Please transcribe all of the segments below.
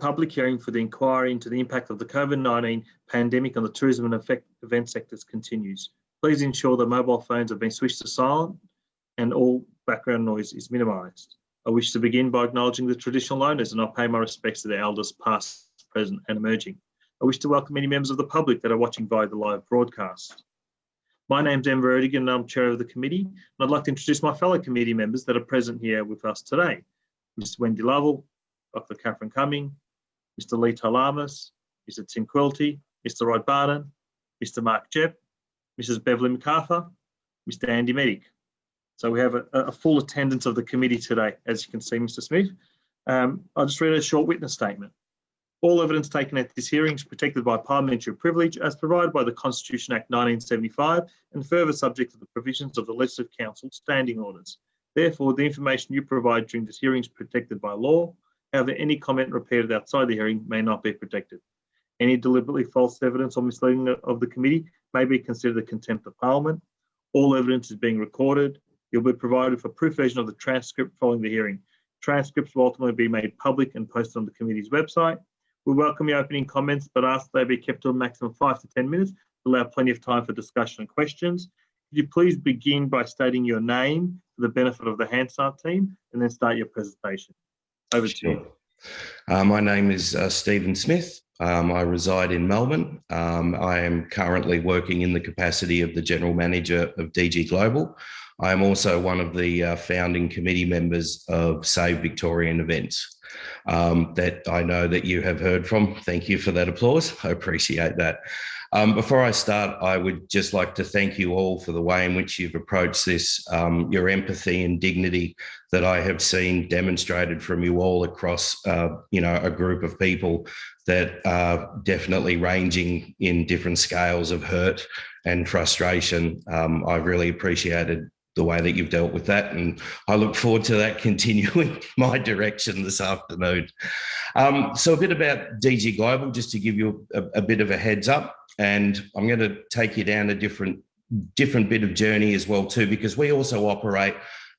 public hearing for the inquiry into the impact of the COVID-19 pandemic on the tourism and event sectors continues. Please ensure that mobile phones have been switched to silent and all background noise is minimised. I wish to begin by acknowledging the traditional owners, and I pay my respects to their elders past, present and emerging. I wish to welcome any members of the public that are watching via the live broadcast. My name's Emma Erdigan and I'm chair of the committee, and I'd like to introduce my fellow committee members that are present here with us today. Ms. Wendy Lovell, Dr. Catherine Cumming, Mr. Lee Talamas, Mr. Tim Quilty, Mr. Rod Barton, Mr. Mark Jepp, Mrs. Beverly MacArthur, Mr. Andy Medic. So we have a full attendance of the committee today, as you can see, Mr. Smith. I'll just read a short witness statement. All evidence taken at this hearing is protected by parliamentary privilege as provided by the Constitution Act 1975 and further subject to the provisions of the Legislative Council standing orders. Therefore, the information you provide during this hearing is protected by law. However, any comment repeated outside the hearing may not be protected. Any deliberately false evidence or misleading of the committee may be considered a contempt of Parliament. All evidence is being recorded. You'll be provided with a proof version of the transcript following the hearing. Transcripts will ultimately be made public and posted on the committee's website. We welcome your opening comments, but ask they be kept to a maximum of 5 to 10 minutes to allow plenty of time for discussion and questions. Could you please begin by stating your name for the benefit of the Hansard team and then start your presentation. Over to you. My name is Stephen Smith. I reside in Melbourne. I am currently working in the capacity of the General Manager of DG Global. I am also one of the founding committee members of Save Victorian Events that I know that you have heard from. Thank you for that applause. I appreciate that. Before I start, I would just like to thank you all for the way in which you've approached this, your empathy and dignity that I have seen demonstrated from you all across, a group of people that are definitely ranging in different scales of hurt and frustration. I've really appreciated the way that you've dealt with that, and I look forward to that continuing my direction this afternoon. So a bit about DG Global, just to give you a bit of a heads up, and I'm going to take you down a different bit of journey as well too, because we also operate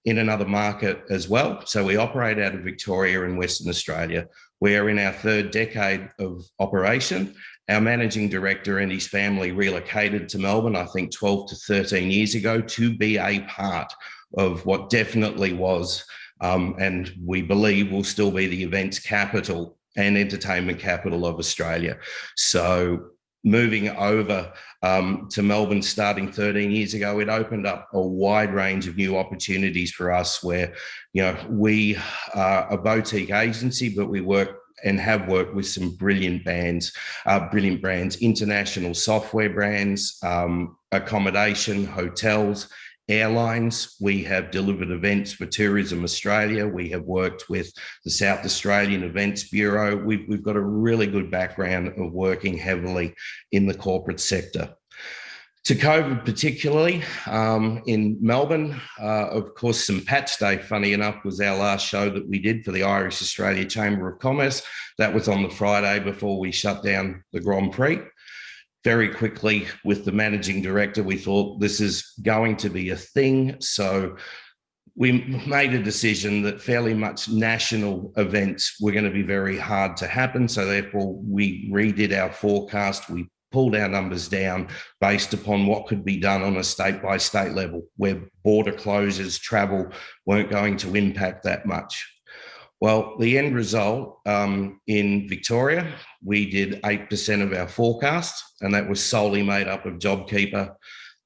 in another market as well. So we operate out of Victoria in Western Australia. We are in our third decade of operation. Our managing director and his family relocated to Melbourne, I think 12 to 13 years ago, to be a part of what definitely was, and we believe will still be, the events capital and entertainment capital of Australia. So moving over to Melbourne starting 13 years ago, it opened up a wide range of new opportunities for us where, we are a boutique agency, but we work and have worked with some brilliant brands, international software brands, accommodation, hotels, airlines. We have delivered events for Tourism Australia. We have worked with the South Australian Events Bureau. We've got a really good background of working heavily in the corporate sector. To COVID particularly, in Melbourne, of course, St. Pat's Day, funny enough, was our last show that we did for the Irish Australia Chamber of Commerce. That was on the Friday before we shut down the Grand Prix. Very quickly, with the managing director, we thought this is going to be a thing. So we made a decision that fairly much national events were going to be very hard to happen. So therefore, we redid our forecast. We pulled our numbers down based upon what could be done on a state-by-state level, where border closures, travel weren't going to impact that much. Well, the end result in Victoria, we did 8% of our forecast, and that was solely made up of JobKeeper,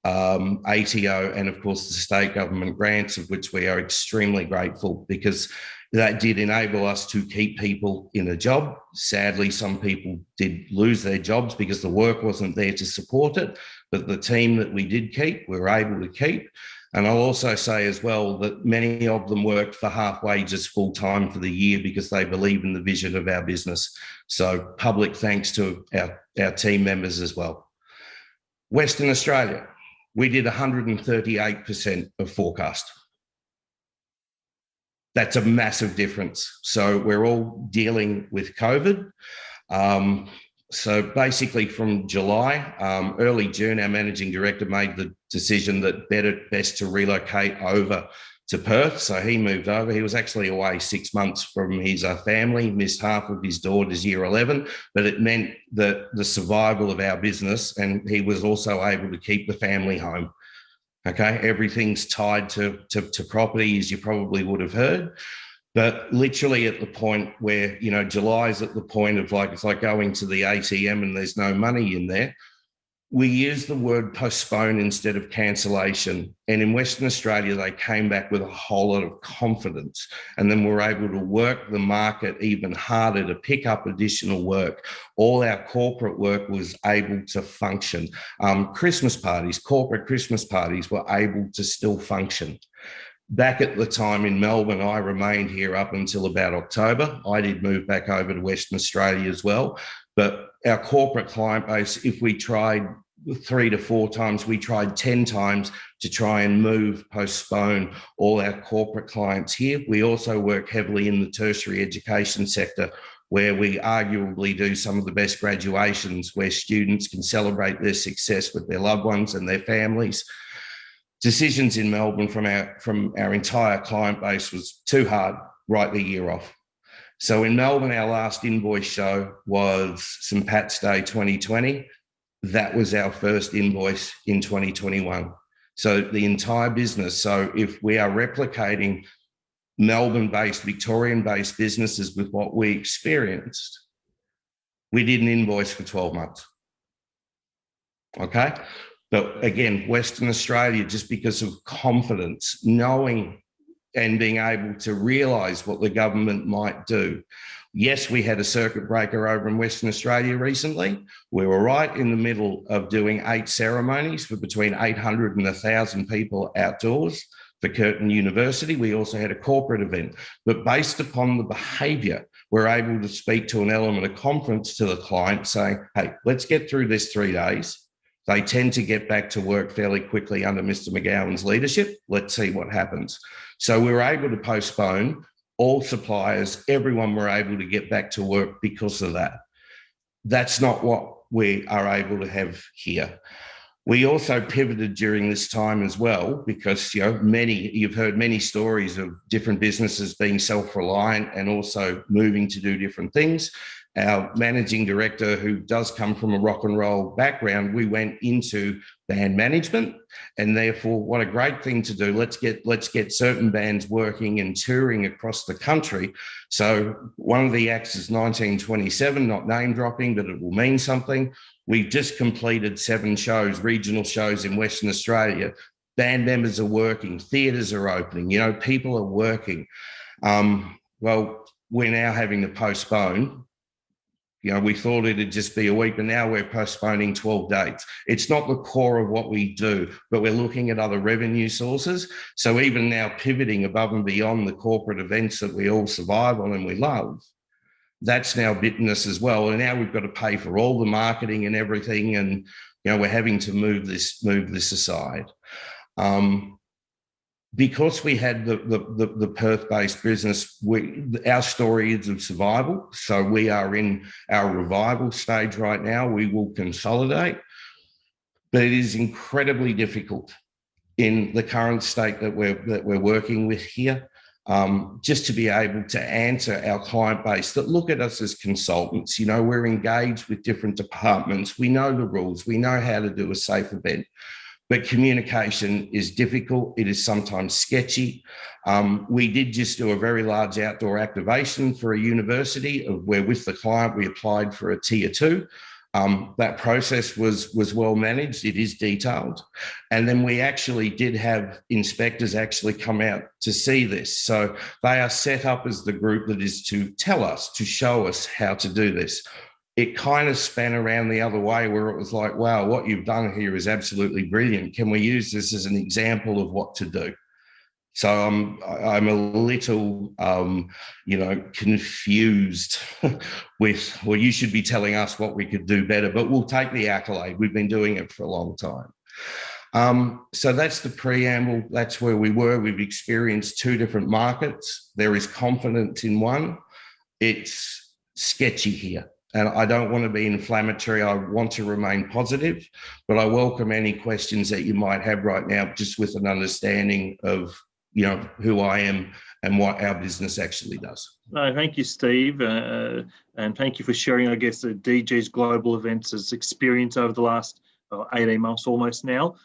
ATO, and of course the state government grants, of which we are extremely grateful, because that did enable us to keep people in a job. Sadly, some people did lose their jobs because the work wasn't there to support it, but the team that we did keep, we were able to keep. And I'll also say as well that many of them worked for half wages full time for the year because they believe in the vision of our business. So public thanks to our team members as well. Western Australia, we did 138% of forecast. That's a massive difference. So we're all dealing with COVID. So basically from July, early June, our managing director made the decision that best to relocate over to Perth. So he moved over. He was actually away 6 months from his family, missed half of his daughter's year 11, but it meant that the survival of our business, and he was also able to keep the family home. Okay, everything's tied to property, as you probably would have heard. But literally at the point where, you know, July's at the point of like, it's like going to the ATM and there's no money in there. We use the word postpone instead of cancellation. And in Western Australia, they came back with a whole lot of confidence. And then we're able to work the market even harder to pick up additional work. All our corporate work was able to function. Christmas parties, corporate Christmas parties were able to still function. Back at the time in Melbourne, I remained here up until about October. I did move back over to Western Australia as well. But our corporate client base, if we tried 3 to 4 times, we tried 10 times to try and move, postpone all our corporate clients here. We also work heavily in the tertiary education sector, where we arguably do some of the best graduations, where students can celebrate their success with their loved ones and their families. Decisions in Melbourne from our entire client base was too hard, write the year off. So in Melbourne, our last invoice show was St. Pat's Day 2020. That was our first invoice in 2021. So the entire business. So if we are replicating Melbourne-based, Victorian-based businesses with what we experienced, we did an invoice for 12 months. Okay. But again, Western Australia, just because of confidence, knowing and being able to realise what the government might do. Yes, we had a circuit breaker over in Western Australia recently. We were right in the middle of doing 8 ceremonies for between 800 and 1,000 people outdoors for Curtin University. We also had a corporate event. But based upon the behaviour, we're able to speak to an element of confidence to the client saying, hey, let's get through this 3 days. They tend to get back to work fairly quickly under Mr. McGowan's leadership. Let's see what happens. So we were able to postpone. All suppliers, everyone were able to get back to work because of that. That's not what we are able to have here. We also pivoted during this time as well, because you've heard many stories of different businesses being self-reliant and also moving to do different things. Our managing director, who does come from a rock and roll background, we went into band management, and therefore, what a great thing to do. Let's get certain bands working and touring across the country. So one of the acts is 1927, not name dropping, but it will mean something. We've just completed 7 shows, regional shows in Western Australia. Band members are working, theatres are opening, people are working. Well, we're now having to postpone. We thought it'd just be a week, but now we're postponing 12 dates. It's not the core of what we do, but we're looking at other revenue sources. So even now pivoting above and beyond the corporate events that we all survive on and we love, that's now bitten us as well. And now we've got to pay for all the marketing and everything. And, we're having to move this aside. Because we had the Perth-based business, our story is of survival. So we are in our revival stage right now. We will consolidate, but it is incredibly difficult in the current state that we're working with here, just to be able to answer our client base that look at us as consultants. We're engaged with different departments. We know the rules. We know how to do a safe event. But communication is difficult. It is sometimes sketchy. We did just do a very large outdoor activation for a university where with the client, we applied for a tier 2. That process was well managed. It is detailed. And then we actually did have inspectors actually come out to see this. So they are set up as the group that is to tell us, to show us how to do this. It kind of span around the other way where it was like, wow, what you've done here is absolutely brilliant. Can we use this as an example of what to do? So I'm a little, confused with, well, you should be telling us what we could do better, but we'll take the accolade. We've been doing it for a long time. So that's the preamble. That's where we were. We've experienced 2 different markets. There is confidence in one. It's sketchy here. And I don't want to be inflammatory. I want to remain positive, but I welcome any questions that you might have right now, just with an understanding of who I am and what our business actually does. No, thank you, Steve, and thank you for sharing, I guess, DG's Global Events' experience over the last 18 months almost now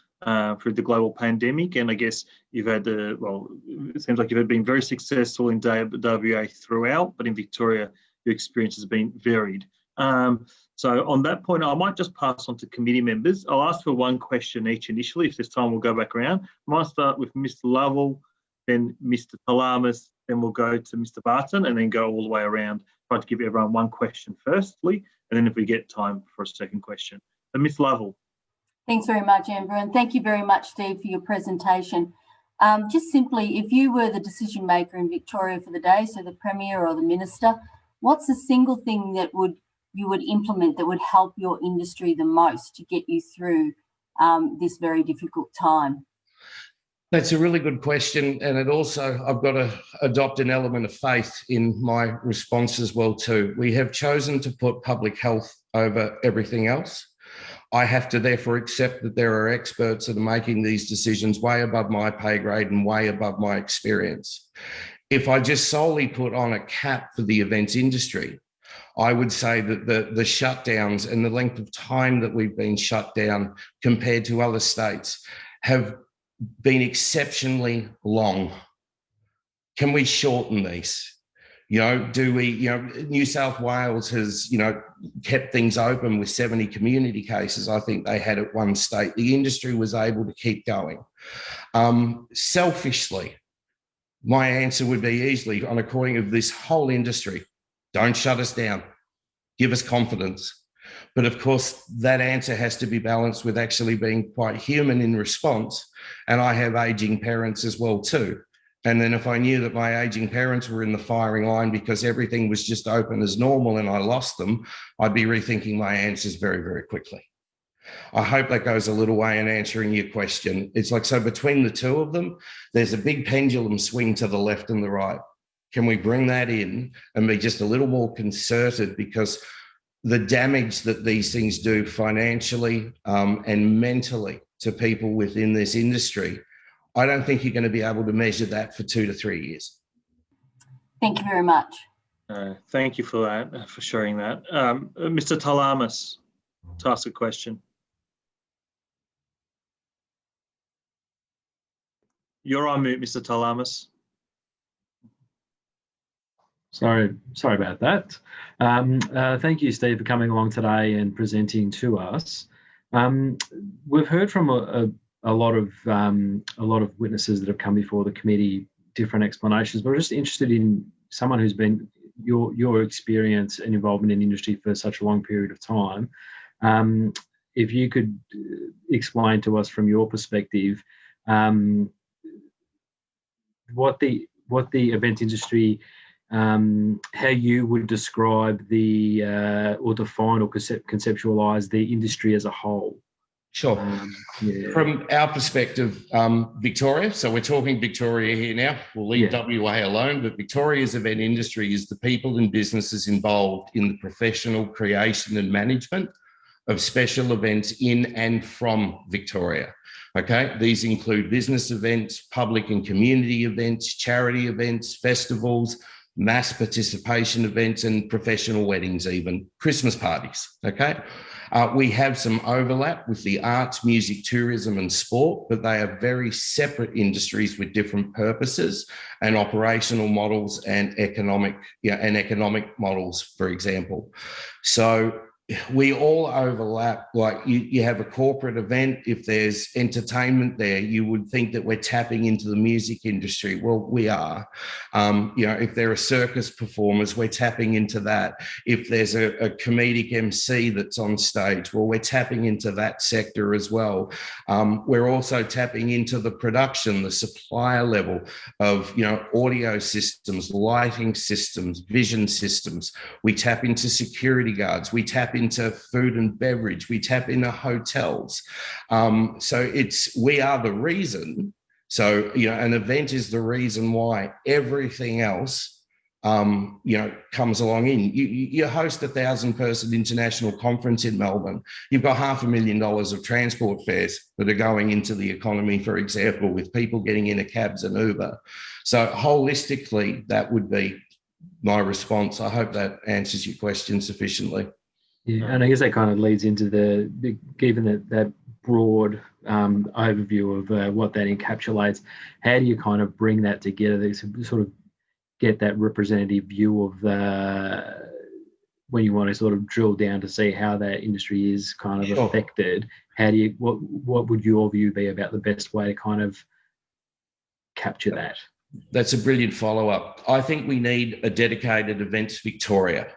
through the global pandemic. And I guess you've had it seems like you've been very successful in WA throughout, but in Victoria, your experience has been varied. So on that point, I might just pass on to committee members. I'll ask for one question each initially. If there's time, we'll go back around. I might start with Mr. Lovell, then Mr. Talamas, then we'll go to Mr. Barton, and then go all the way around. Try to give everyone one question firstly, and then if we get time for a second question. So Ms. Lovell. Thanks very much, Amber, and thank you very much, Steve, for your presentation. Just simply, if you were the decision maker in Victoria for the day, so the Premier or the Minister, what's the single thing that you would implement that would help your industry the most to get you through this very difficult time? That's a really good question. And it also, I've got to adopt an element of faith in my response as well too. We have chosen to put public health over everything else. I have to therefore accept that there are experts that are making these decisions way above my pay grade and way above my experience. If I just solely put on a cap for the events industry, I would say that the shutdowns and the length of time that we've been shut down compared to other states have been exceptionally long. Can we shorten these? New South Wales has, kept things open with 70 community cases, I think they had at one state. The industry was able to keep going. Selfishly, my answer would be easily on according of this whole industry, don't shut us down, give us confidence. But of course, that answer has to be balanced with actually being quite human in response. And I have aging parents as well too. And then if I knew that my aging parents were in the firing line because everything was just open as normal and I lost them, I'd be rethinking my answers very, very quickly. I hope that goes a little way in answering your question. It's like, so between the two of them, there's a big pendulum swing to the left and the right. Can we bring that in and be just a little more concerted? Because the damage that these things do financially and mentally to people within this industry, I don't think you're going to be able to measure that for 2 to 3 years. Thank you very much. Thank you for that, for sharing that. Mr. Talamas, to ask a question. You're on mute, Mr. Talamas. Sorry about that. Thank you, Steve, for coming along today and presenting to us. We've heard from a lot of witnesses that have come before the committee, different explanations, but we're just interested in someone who's been your experience and involvement in industry for such a long period of time. If you could explain to us from your perspective what the event industry, how you would describe or define or conceptualize the industry as a whole. Sure. From our perspective, Victoria, so we're talking Victoria here now, we'll leave WA alone, but Victoria's event industry is the people and businesses involved in the professional creation and management of special events in and from Victoria. Okay, these include business events, public and community events, charity events, festivals, mass participation events, and professional weddings, even Christmas parties. Okay, we have some overlap with the arts, music, tourism, and sport, but they are very separate industries with different purposes and operational models and economic models, for example. So we all overlap. Like you have a corporate event, if there's entertainment there, you would think that we're tapping into the music industry. Well, we are. If there are circus performers, we're tapping into that. If there's a comedic MC that's on stage, well, we're tapping into that sector as well. We're also tapping into the production, the supplier level of, audio systems, lighting systems, vision systems. We tap into security guards. We tap into food and beverage. We tap into hotels. So we are the reason. So, an event is the reason why everything else comes along in. You host 1,000-person international conference in Melbourne. You've got $500,000 of transport fares that are going into the economy, for example, with people getting into cabs and Uber. So holistically, that would be my response. I hope that answers your question sufficiently. Yeah, and I guess that kind of leads into given that broad overview of what that encapsulates, how do you kind of bring that together to sort of get that representative view of when you want to sort of drill down to see how that industry is kind of affected? How do you, what would your view be about the best way to kind of capture that? That's a brilliant follow-up. I think we need a dedicated Events Victoria.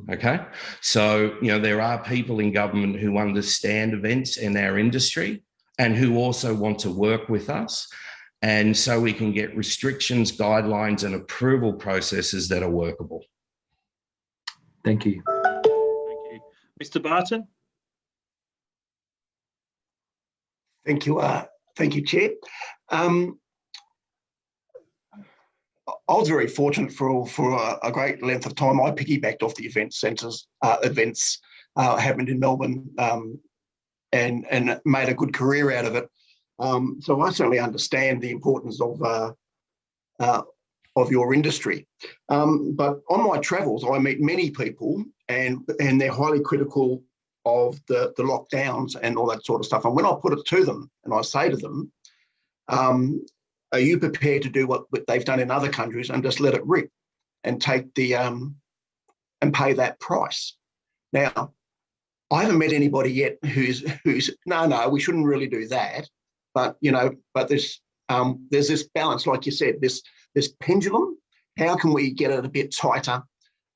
Okay. So, there are people in government who understand events in our industry and who also want to work with us. And so we can get restrictions, guidelines, and approval processes that are workable. Thank you. Thank you. Mr. Barton? Thank you, Chair. I was very fortunate for a great length of time. I piggybacked off the event centres, events happened in Melbourne, and made a good career out of it. So I certainly understand the importance of your industry. But on my travels, I meet many people, and they're highly critical of the lockdowns and all that sort of stuff. And when I put it to them, and I say to them, are you prepared to do what they've done in other countries and just let it rip and take and pay that price? Now, I haven't met anybody yet who's no, we shouldn't really do that. But there's this balance, like you said, this pendulum. How can we get it a bit tighter,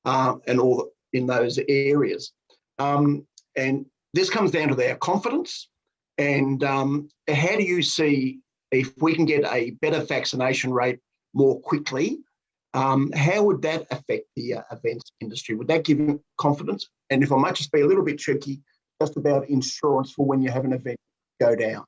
and all in those areas? And this comes down to their confidence. And how do you see, if we can get a better vaccination rate more quickly, how would that affect the events industry? Would that give you confidence? And if I might just be a little bit tricky, just about insurance for when you have an event go down.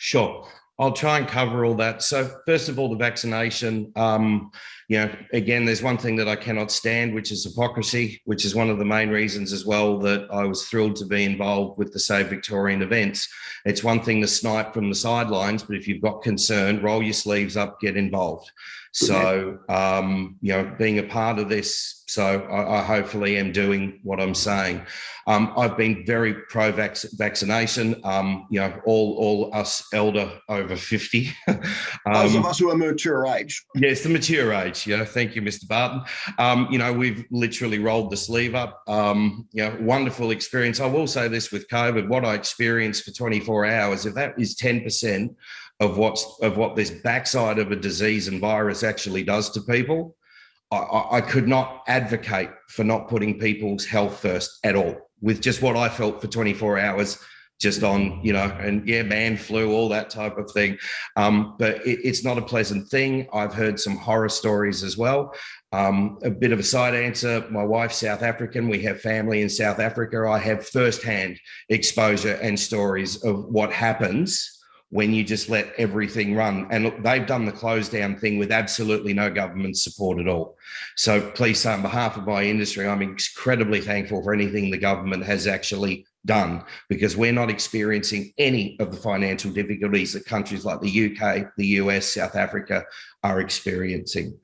Sure. I'll try and cover all that. So first of all, the vaccination, again, there's one thing that I cannot stand, which is hypocrisy, which is one of the main reasons as well that I was thrilled to be involved with the Save Victorian events. It's one thing to snipe from the sidelines, but if you've got concern, roll your sleeves up, get involved. So, being a part of this, so I hopefully am doing what I'm saying. I've been very pro-vaccination, all us elder over 50. Those of us who are mature age. Yes, the mature age. Thank you, Mr. Barton. We've literally rolled the sleeve up. Wonderful experience. I will say this with COVID, what I experienced for 24 hours, if that is 10% of what this backside of a disease and virus actually does to people, I could not advocate for not putting people's health first at all, with just what I felt for 24 hours, just on, man flu, all that type of thing. But it's not a pleasant thing. I've heard some horror stories as well. A bit of a side answer, my wife's South African. We have family in South Africa. I have firsthand exposure and stories of what happens when you just let everything run. And look, they've done the close down thing with absolutely no government support at all. So please, on behalf of my industry, I'm incredibly thankful for anything the government has actually done, because we're not experiencing any of the financial difficulties that countries like the UK, the US, South Africa are experiencing.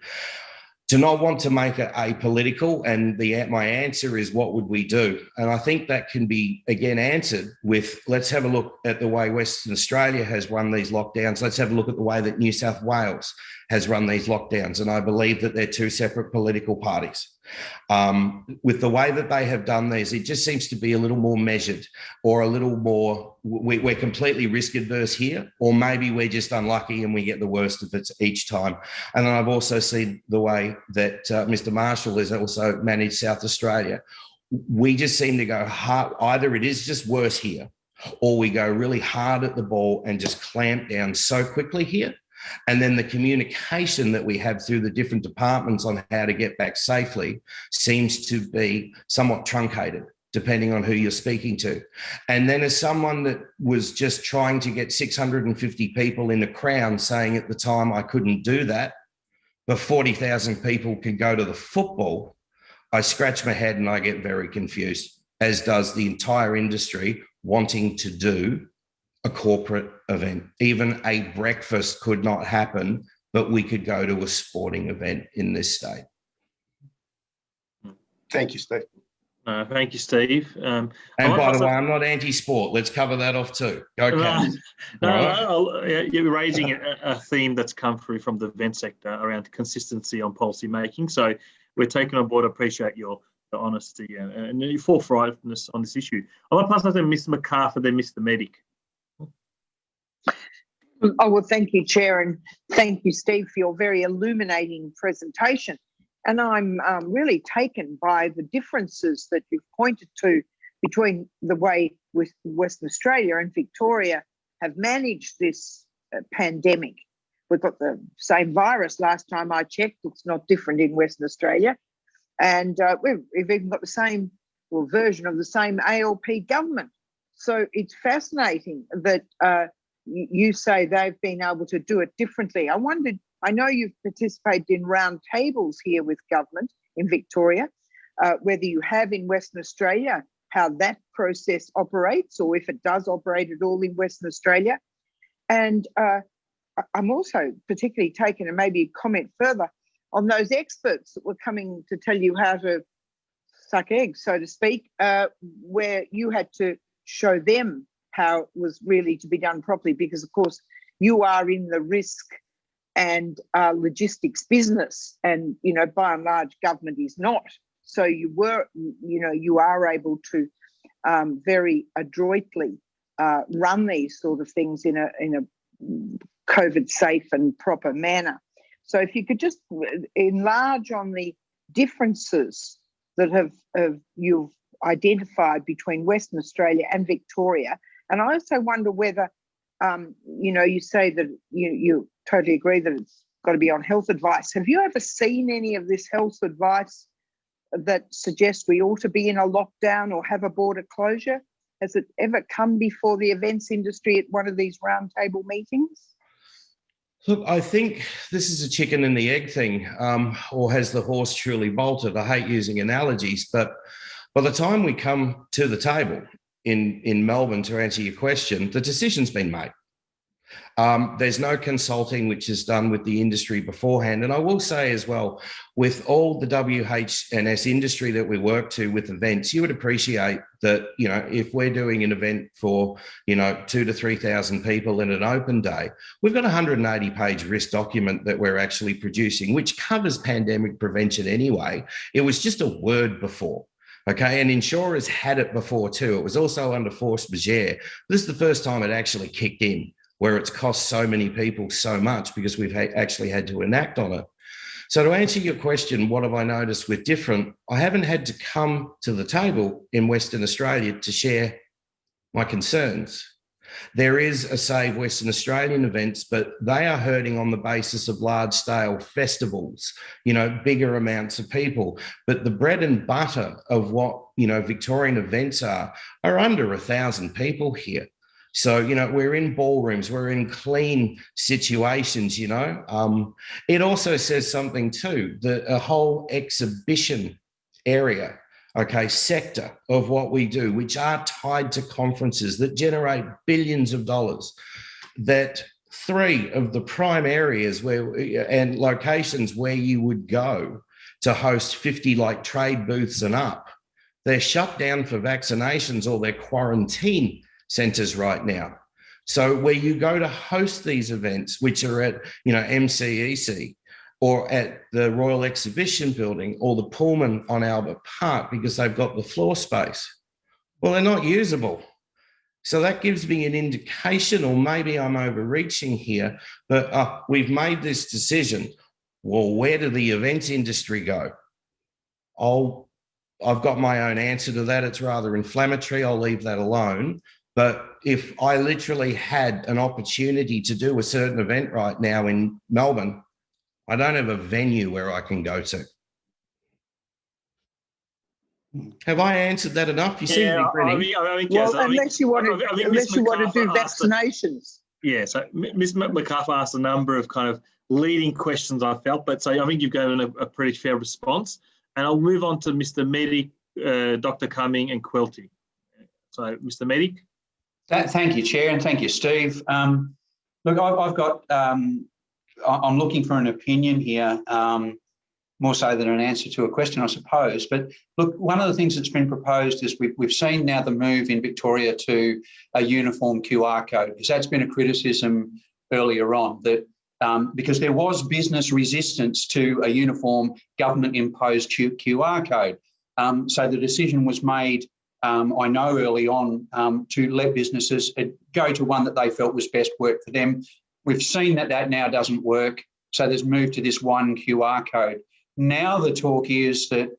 To not want to make it apolitical, and my answer is, what would we do? And I think that can be, again, answered with, let's have a look at the way Western Australia has run these lockdowns. Let's have a look at the way that New South Wales has run these lockdowns. And I believe that they're two separate political parties. With the way that they have done these, it just seems to be a little more measured, or a little more, we're completely risk adverse here, or maybe we're just unlucky and we get the worst of it each time. And then I've also seen the way that Mr. Marshall has also managed South Australia. We just seem to go hard. Either it is just worse here, or we go really hard at the ball and just clamp down so quickly here. And then the communication that we have through the different departments on how to get back safely seems to be somewhat truncated, depending on who you're speaking to. And then as someone that was just trying to get 650 people in a Crown, saying at the time I couldn't do that, but 40,000 people can go to the football, I scratch my head and I get very confused, as does the entire industry wanting to do a corporate event. Even a breakfast could not happen, but we could go to a sporting event in this state. Thank you, Steve. Thank you, Steve. And by the way, I'm not anti-sport. Let's cover that off too. Go, Cam. You're raising a theme that's come through from the event sector around consistency on policy making. So we're taking on board. I appreciate your honesty and your forthrightness on this issue. I want to pass on to Mr. McCarthy, then Mr. Medic. Oh, well, thank you, Chair, and thank you, Steve, for your very illuminating presentation. And I'm really taken by the differences that you've pointed to between the way Western Australia and Victoria have managed this pandemic. We've got the same virus last time I checked. It's not different in Western Australia. And we've even got the same version of the same ALP government. So it's fascinating that you say they've been able to do it differently. I wondered, I know you've participated in round tables here with government in Victoria, whether you have in Western Australia, how that process operates, or if it does operate at all in Western Australia. And I'm also particularly taken, and maybe comment further, on those experts that were coming to tell you how to suck eggs, so to speak, where you had to show them how it was really to be done properly, because of course you are in the risk and logistics business, and by and large government is not. So you are able to very adroitly run these sort of things in a COVID safe and proper manner. So if you could just enlarge on the differences that you've identified between Western Australia and Victoria. And I also wonder whether, you say that you totally agree that it's got to be on health advice. Have you ever seen any of this health advice that suggests we ought to be in a lockdown or have a border closure? Has it ever come before the events industry at one of these roundtable meetings? Look, I think this is a chicken and the egg thing, or has the horse truly bolted? I hate using analogies, but by the time we come to the table in Melbourne, to answer your question, the decision's been made. There's no consulting which is done with the industry beforehand. And I will say as well, with all the WH&S industry that we work to with events, you would appreciate that, if we're doing an event for, 2,000 to 3,000 people in an open day, we've got a 180-page risk document that we're actually producing, which covers pandemic prevention anyway. It was just a word before. Okay, and insurers had it before too. It was also under force majeure. This is the first time it actually kicked in, where it's cost so many people so much because we've actually had to enact on it. So to answer your question, what have I noticed with different? I haven't had to come to the table in Western Australia to share my concerns. There is a Save Western Australian events, but they are hurting on the basis of large-scale festivals, bigger amounts of people. But the bread and butter of what, Victorian events are under 1,000 people here. So, we're in ballrooms, we're in clean situations, It also says something too, that a whole exhibition area, sector of what we do, which are tied to conferences that generate billions of dollars, that 3 of the prime areas and locations where you would go to host 50 trade booths and up, they're shut down for vaccinations or they're quarantine centres right now. So where you go to host these events, which are at, MCEC, or at the Royal Exhibition Building or the Pullman on Albert Park, because they've got the floor space, well, they're not usable. So that gives me an indication, or maybe I'm overreaching here, but we've made this decision. Well, where did the events industry go? I've got my own answer to that. It's rather inflammatory. I'll leave that alone. But if I literally had an opportunity to do a certain event right now in Melbourne, I don't have a venue where I can go to. Have I answered that enough? You seem to be grinning. Unless you want to do vaccinations. Yeah, so Ms. McCarthy asked a number of kind of leading questions, I felt, but so I think you've given a pretty fair response. And I'll move on to Mr. Medic, Dr. Cumming and Quilty. So, Mr. Medic. Thank you, Chair, and thank you, Steve. Look, I've got, I'm looking for an opinion here, more so than an answer to a question, I suppose. But look, one of the things that's been proposed is we've seen now the move in Victoria to a uniform QR code, because that's been a criticism earlier on, that because there was business resistance to a uniform government-imposed QR code. So the decision was made, I know early on, to let businesses go to one that they felt was best worked for them. We've seen that that now doesn't work, so there's moved to this one QR code. Now the talk is that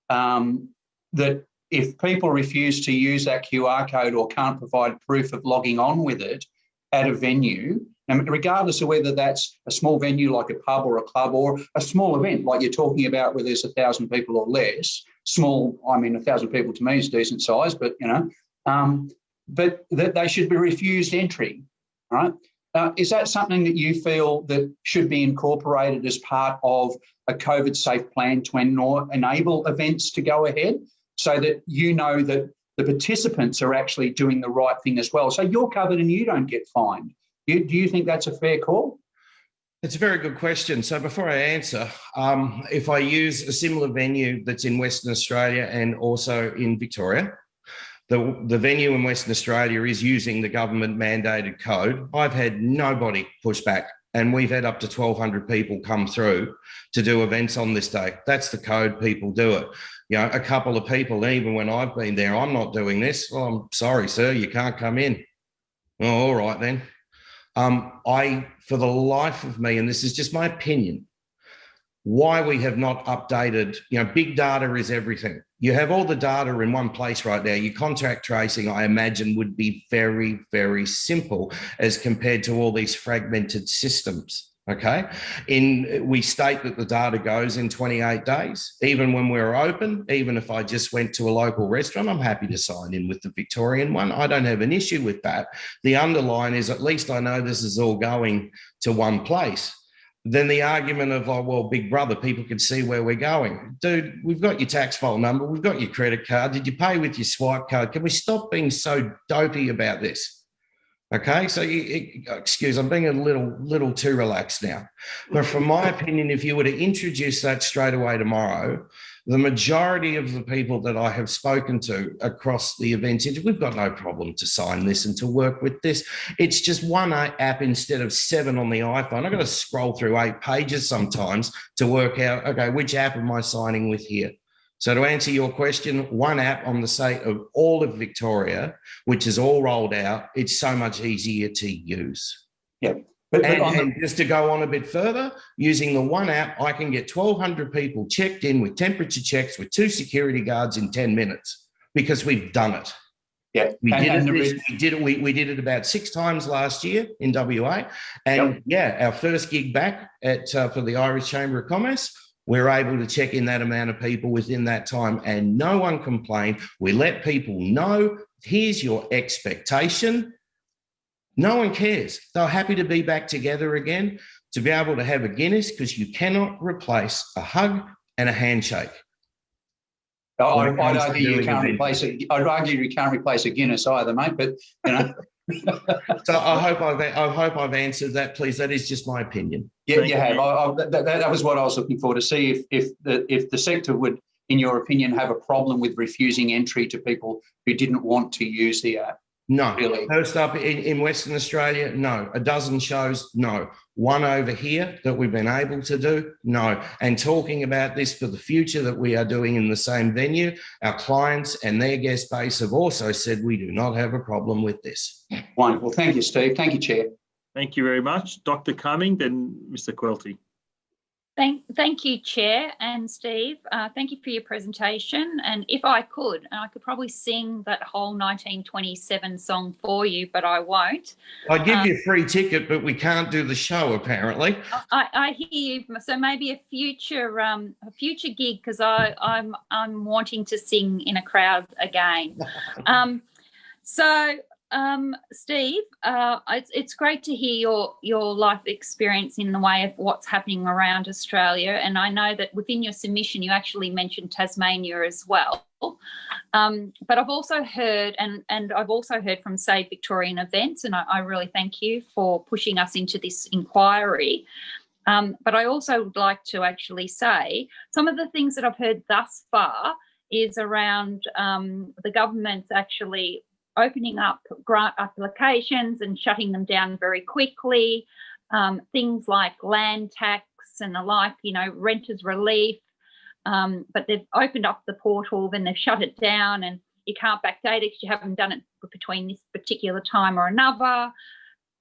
that if people refuse to use that QR code or can't provide proof of logging on with it at a venue, and regardless of whether that's a small venue like a pub or a club or a small event like you're talking about where there's 1,000 people or less, small, I mean 1,000 people to me is decent size, but you know, but that they should be refused entry, right? Is that something that you feel that should be incorporated as part of a COVID safe plan to enable events to go ahead, so that you know that the participants are actually doing the right thing as well? So you're covered and you don't get fined. Do you think that's a fair call? It's a very good question. So before I answer, if I use a similar venue that's in Western Australia and also in Victoria, the venue in Western Australia is using the government mandated code. I've had nobody push back, and we've had up to 1,200 people come through to do events on this day. That's the code, people do it. You know, a couple of people, even when I've been there, I'm not doing this. Well, I'm sorry, sir, you can't come in. Oh, all right then. For the life of me, and this is just my opinion, why we have not updated, you know, big data is everything. You have all the data in one place right now. Your contact tracing, I imagine, would be very, very simple as compared to all these fragmented systems. Okay. We state that the data goes in 28 days. Even when we're open, even if I just went to a local restaurant, I'm happy to sign in with the Victorian one. I don't have an issue with that. The underline is at least I know this is all going to one place. Then the argument of, oh, well, big brother, people can see where we're going. Dude, we've got your tax file number. We've got your credit card. Did you pay with your swipe card? Can we stop being so dopey about this? Okay, so excuse, I'm being a little too relaxed now. But from my opinion, if you were to introduce that straight away tomorrow, the majority of the people that I have spoken to across the events, we've got no problem to sign this and to work with this. It's just one app instead of 7 on the iPhone. I've got to scroll through 8 pages sometimes to work out, okay, which app am I signing with here? So to answer your question, one app on the state of all of Victoria, which is all rolled out, it's so much easier to use. Yeah. And just to go on a bit further, using the one app, I can get 1,200 people checked in with temperature checks with 2 security guards in 10 minutes because we've done it. Yeah, we did it about 6 times last year in WA. And yeah, our first gig back for the Irish Chamber of Commerce, we're able to check in that amount of people within that time and no one complained. We let people know, here's your expectation. No one cares. They're happy to be back together again, to be able to have a Guinness, because you cannot replace a hug and a handshake. I'd argue you can't replace a Guinness either, mate, but you know. So I hope I've answered that, please. That is just my opinion. Yeah, you have. That was what I was looking for, to see if the sector would, in your opinion, have a problem with refusing entry to people who didn't want to use the app. No. Really? First up in Western Australia, no. A dozen shows, no. One over here that we've been able to do, no. And talking about this for the future that we are doing in the same venue, our clients and their guest base have also said we do not have a problem with this. Wonderful. Thank you, Steve. Thank you, Chair. Thank you very much. Dr. Cumming, then Mr. Quilty. Thank you, Chair and Steve. Thank you for your presentation. And if I could probably sing that whole 1927 song for you, but I won't. I'd give you a free ticket, but we can't do the show apparently. I hear you. So maybe a future gig, because I'm wanting to sing in a crowd again. So Steve, it's great to hear your life experience in the way of what's happening around Australia. And I know that within your submission, you actually mentioned Tasmania as well. But I've also heard, and I've also heard from Save Victorian Events, and I really thank you for pushing us into this inquiry. But I also would like to actually say some of the things that I've heard thus far is around the government's actually opening up grant applications and shutting them down very quickly, things like land tax and the like, you know, renters relief, but they've opened up the portal, then they've shut it down and you can't backdate it because you haven't done it between this particular time or another.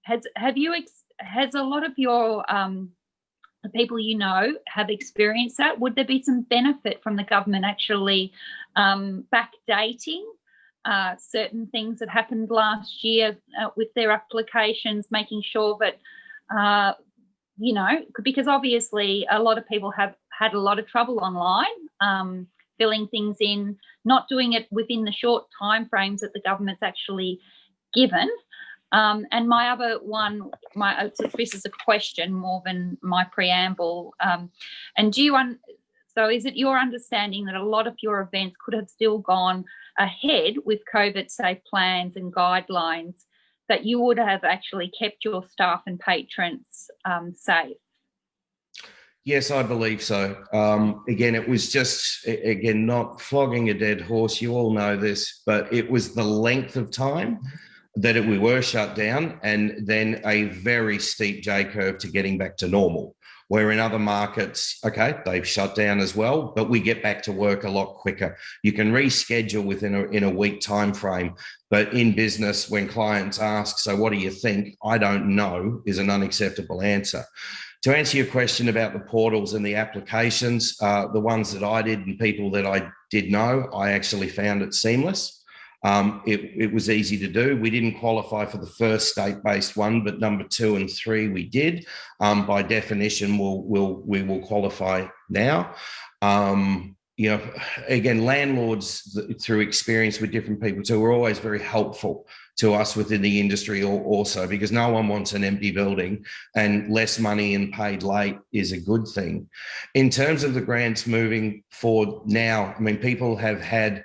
Has a lot of your the people you know have experienced that? Would there be some benefit from the government actually backdating certain things that happened last year with their applications, making sure that, you know, because obviously a lot of people have had a lot of trouble online filling things in, not doing it within the short timeframes that the government's actually given. And my other one, this is a question more than my preamble. And so is it your understanding that a lot of your events could have still gone ahead with COVID safe plans and guidelines, that you would have actually kept your staff and patrons safe? Yes, I believe so. Again, it was just, again, not flogging a dead horse. You all know this, but it was the length of time that we were shut down and then a very steep J curve to getting back to normal. Where in other markets, okay, they've shut down as well, but we get back to work a lot quicker. You can reschedule within a week time frame, but in business, when clients ask, so what do you think? I don't know is an unacceptable answer. To answer your question about the portals and the applications, the ones that I did and people that I did know, I actually found it seamless. It was easy to do. We didn't qualify for the first state-based one, but number 2 and 3 we did. By definition, we will qualify now. You know, again, landlords through experience with different people too are always very helpful to us within the industry also, because no one wants an empty building, and less money and paid late is a good thing. In terms of the grants moving forward now, I mean, people have had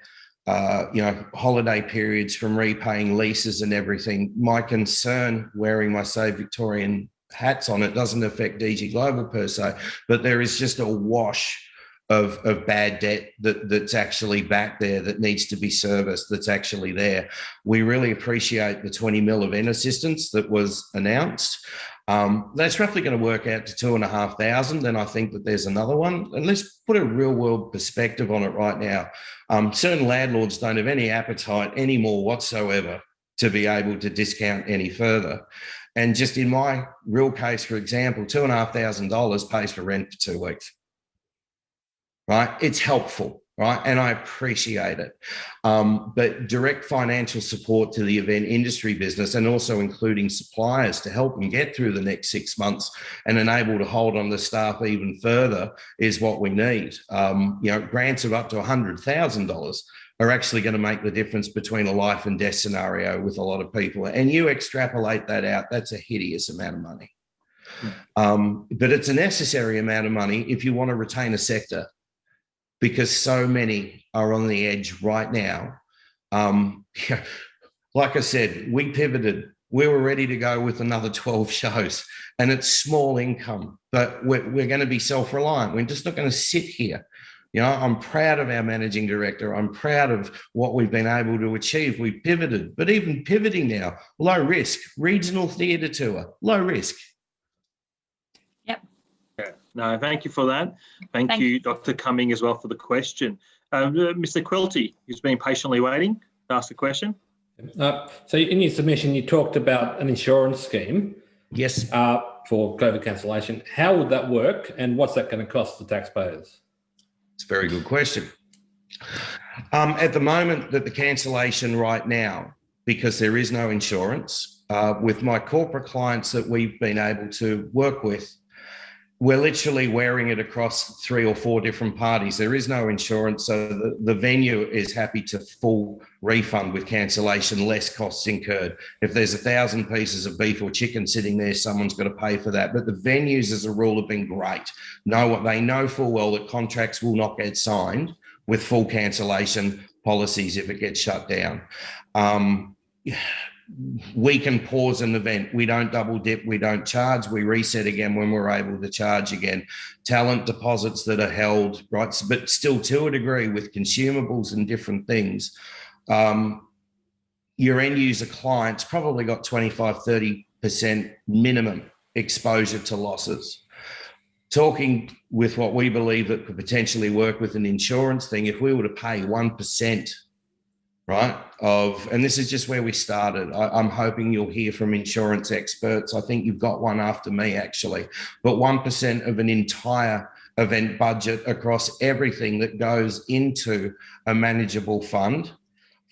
you know, holiday periods from repaying leases and everything. My concern, wearing my Save Victorian hats on, it doesn't affect DG Global per se, but there is just a wash of bad debt that's actually back there that needs to be serviced, that's actually there. We really appreciate the 20 mil event assistance that was announced. That's roughly going to work out to 2,500. Then I think that there's another one. And let's put a real world perspective on it right now. Certain landlords don't have any appetite anymore whatsoever to be able to discount any further. And just in my real case, for example, $2,500 pays for rent for 2 weeks. Right? It's helpful. Right. And I appreciate it. But direct financial support to the event industry business, and also including suppliers to help them get through the next 6 months and enable to hold on the staff even further, is what we need. You know, grants of up to $100,000 are actually going to make the difference between a life and death scenario with a lot of people. And you extrapolate that out, that's a hideous amount of money. But it's a necessary amount of money if you want to retain a sector, because so many are on the edge right now. Like I said, we pivoted. We were ready to go with another 12 shows, and it's small income, but we're going to be self-reliant. We're just not going to sit here. You know, I'm proud of our managing director. I'm proud of what we've been able to achieve. We pivoted, but even pivoting now, low risk, regional theatre tour, low risk. No, thank you for that. Thank you, Dr. Cumming, as well for the question. Mr. Quilty, who's been patiently waiting to ask the question. So in your submission, you talked about an insurance scheme. Yes. For COVID cancellation. How would that work, and what's that going to cost the taxpayers? It's a very good question. At the moment, that the cancellation right now, because there is no insurance, with my corporate clients that we've been able to work with, we're literally wearing it across 3 or 4 different parties. There is no insurance, so the venue is happy to full refund with cancellation, less costs incurred. If there's 1,000 pieces of beef or chicken sitting there, someone's got to pay for that. But the venues, as a rule, have been great. They know full well that contracts will not get signed with full cancellation policies if it gets shut down. We can pause an event. We don't double dip. We don't charge. We reset again when we're able to charge again. Talent deposits that are held, right? But still, to a degree, with consumables and different things, your end user clients probably got 25, 30% minimum exposure to losses. Talking with what we believe that could potentially work with an insurance thing, if we were to pay 1%, right, and this is just where we started. I'm hoping you'll hear from insurance experts. I think you've got one after me, actually. But 1% of an entire event budget across everything that goes into a manageable fund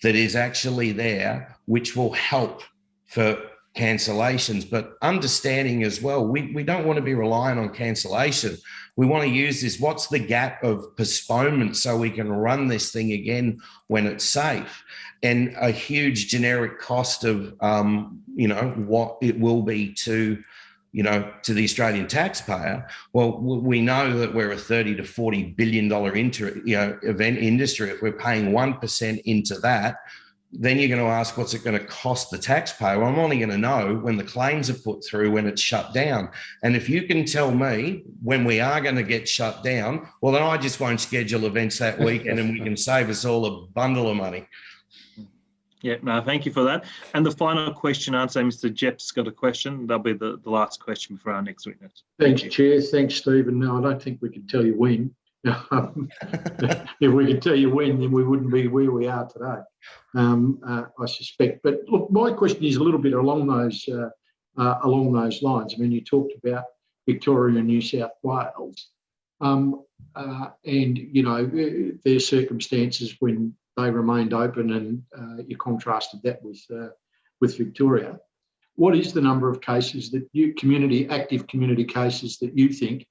that is actually there, which will help for cancellations. But understanding as well, we don't want to be relying on cancellation. We want to use this, what's the gap of postponement so we can run this thing again when it's safe, and a huge generic cost of, what it will be to the Australian taxpayer. Well, we know that we're a $30 to $40 billion event industry. If we're paying 1% into that, then you're going to ask, what's it going to cost the taxpayer? Well, I'm only going to know when the claims are put through, when it's shut down. And if you can tell me when we are going to get shut down, well, then I just won't schedule events that weekend and we can save us all a bundle of money. Yeah, no, thank you for that. And the final question answer, Mr. Jepp's got a question. That'll be the last question for our next witness. Thanks, Chair. Thanks, Stephen. No, I don't think we can tell you when. If we could tell you when, then we wouldn't be where we are today, I suspect. But look, my question is a little bit along those lines. I mean, you talked about Victoria and New South Wales, and their circumstances when they remained open, and you contrasted that with Victoria. What is the number of cases that active community cases that you think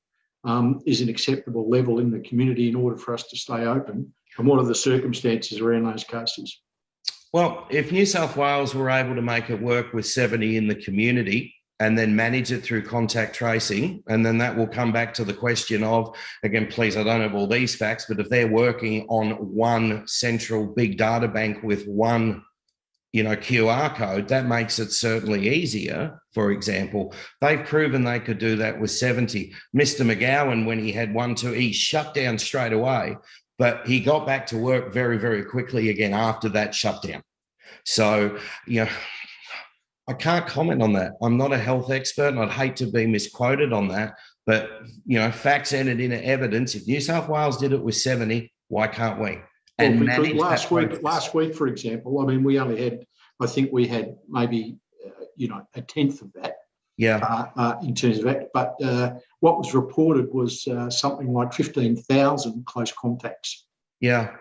is an acceptable level in the community in order for us to stay open? And what are the circumstances around those cases? Well, if New South Wales were able to make it work with 70 in the community and then manage it through contact tracing, and then that will come back to the question of, again, please, I don't have all these facts, but if they're working on one central big data bank with one QR code, that makes it certainly easier. For example, they've proven they could do that with 70. Mr. McGowan, when he had 1, 2, he shut down straight away, but he got back to work very, very quickly again after that shutdown. So, I can't comment on that. I'm not a health expert, and I'd hate to be misquoted on that, but, facts entered into evidence. If New South Wales did it with 70, why can't we? And last week, for example, I mean, I think we had maybe, a tenth of that. Yeah. In terms of that, but what was reported was something like 15,000 close contacts. Yeah.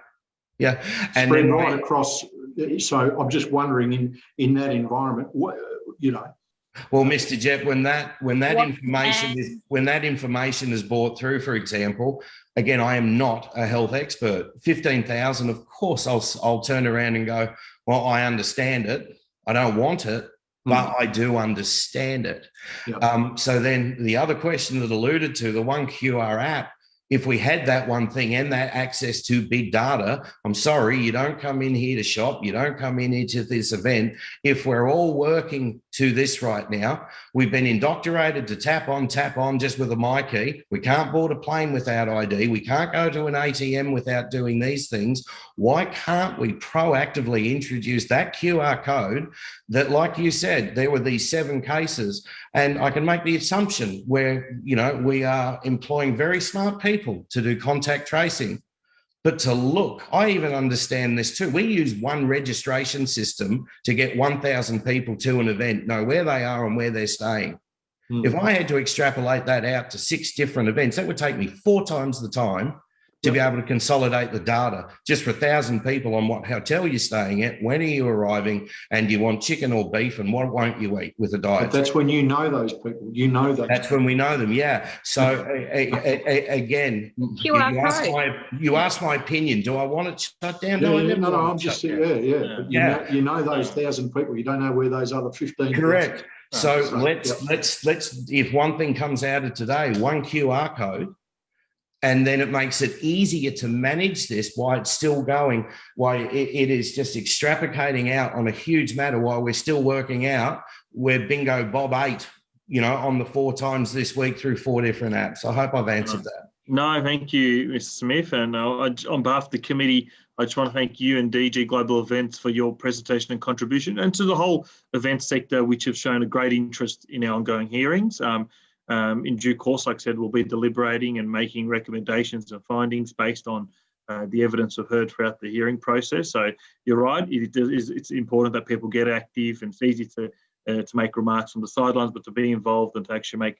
Yeah. And then right across. So I'm just wondering, in that environment, Well, Mr. Jeff, when that information is brought through, for example, again, I am not a health expert. 15,000, of course, I'll turn around and go, well, I understand it. I don't want it, but I do understand it. Yep. So then the other question that alluded to, the One QR app, if we had that one thing and that access to big data, I'm sorry, you don't come in here to shop, you don't come in here to this event. If we're all working to this right now, we've been indoctrinated to tap on just with a my key. We can't board a plane without ID. We can't go to an ATM without doing these things. Why can't we proactively introduce that QR code that, like you said, there were these 7 cases, and I can make the assumption where, we are employing very smart people to do contact tracing. But to look, I even understand this too. We use one registration system to get 1,000 people to an event, know where they are and where they're staying. If I had to extrapolate that out to 6 different events, that would take me 4 times the time to be able to consolidate the data just for 1,000 people on what hotel you're staying at, when are you arriving, and do you want chicken or beef, and what won't you eat with a diet. But that's when you know those people. You know those. That's when we know them, yeah. So again, you ask my opinion. Do I want it shut down? Yeah, No, I'm just saying, But you know those 1,000 people. You don't know where those other 15. Correct. So let's if one thing comes out of today, one QR code. And then it makes it easier to manage this while it's still going, while it is just extrapolating out on a huge matter while we're still working out where Bingo Bob ate, on the 4 times this week through 4 different apps. I hope I've answered that. No, thank you, Mr. Smith. And on behalf of the committee, I just want to thank you and DG Global Events for your presentation and contribution, and to the whole event sector, which have shown a great interest in our ongoing hearings. In due course, like I said, we'll be deliberating and making recommendations and findings based on the evidence we've heard throughout the hearing process. So you're right, it's important that people get active, and it's easy to make remarks from the sidelines, but to be involved and to actually make